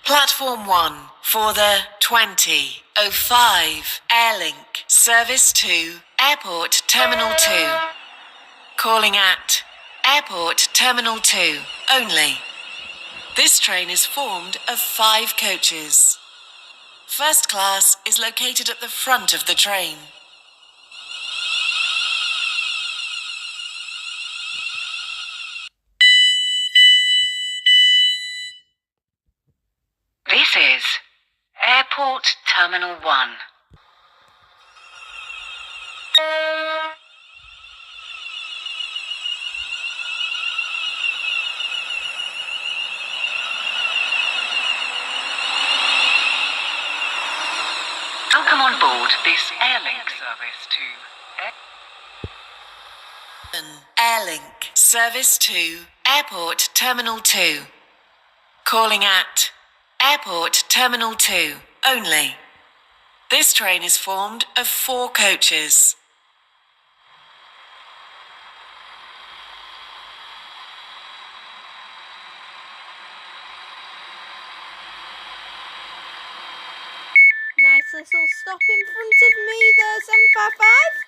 Platform 1 for the 2005 Airlink Service to Airport Terminal 2. Calling at Airport Terminal 2 only. This train is formed of 5 coaches. First class is located at the front of the train. This is Airport Terminal 1. Welcome on board this Airlink service to Airlink Service to Airport Terminal 2. Calling at Airport Terminal 2 only. This train is formed of 4 coaches. Nice little stop in front of me there, 755.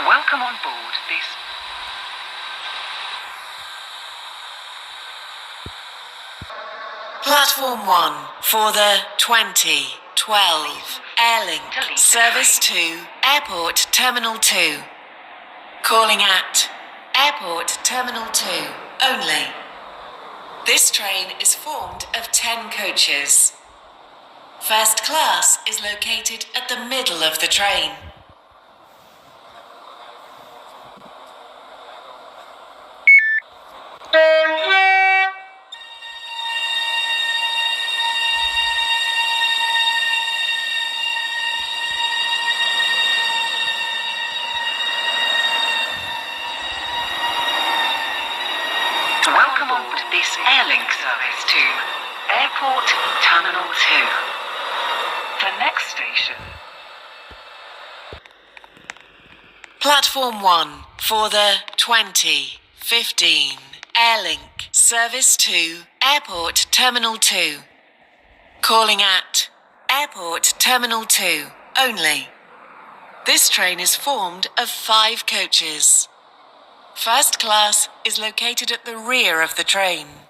Welcome on board this Platform 1 for the 2012 Airlink Service to Airport Terminal 2. Calling at Airport Terminal 2 only. This train is formed of 10 coaches. First class is located at the middle of the train. Welcome on board this Airlink service to Airport Terminal 2. The next station. Platform 1 for the 2015 Airlink Service to Airport Terminal 2. Calling at Airport Terminal 2 only. This train is formed of 5 coaches. First class is located at the rear of the train.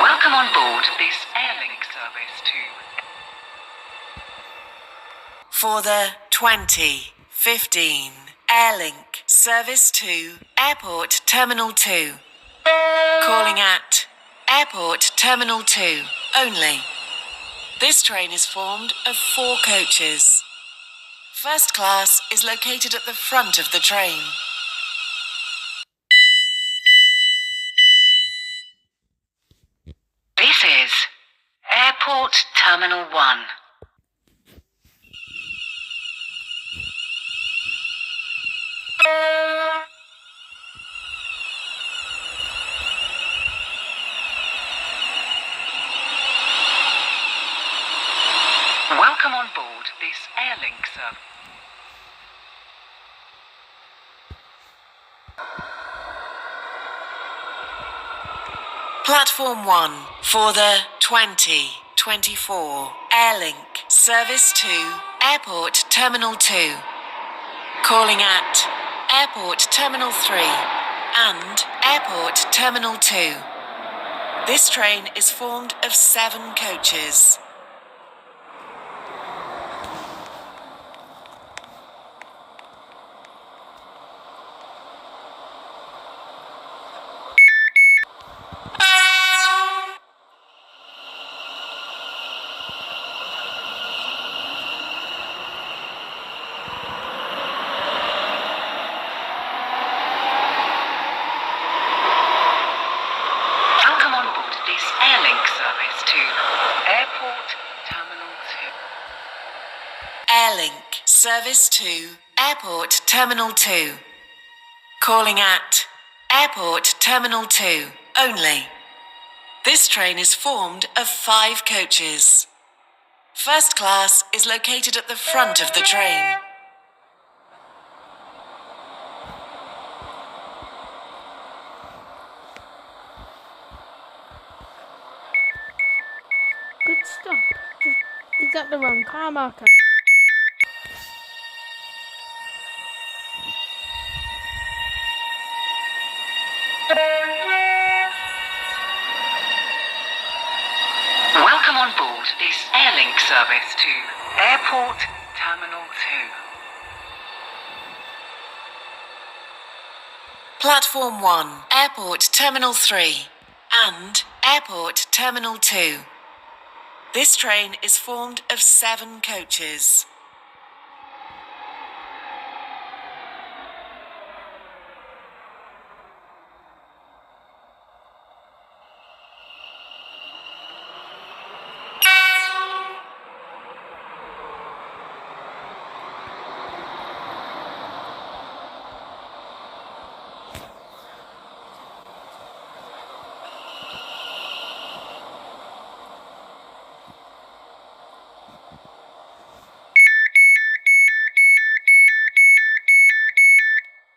Welcome on board this Airlink service to For the 2015 Airlink Service to Airport Terminal 2. Calling at Airport Terminal 2 only. This train is formed of 4 coaches. First class is located at the front of the train. This is Airport Terminal 1. Welcome on board this Airlink service. Platform 1 for the 2024 Airlink Service to Airport Terminal 2. Calling at Airport Terminal 3 and Airport Terminal 2. This train is formed of 7 coaches. Service to Airport Terminal 2. Calling at Airport Terminal 2 only. This train is formed of 5 coaches. First class is located at the front of the train. Good stop. He's at the wrong car marker. Welcome on board this Airlink service to Airport Terminal 2. Platform 1, Airport Terminal 3 and Airport Terminal 2. This train is formed of 7 coaches.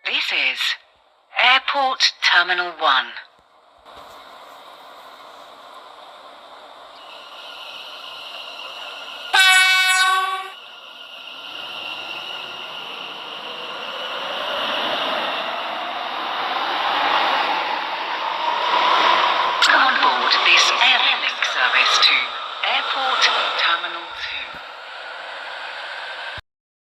This is Airport Terminal 1. Come on board this Airlink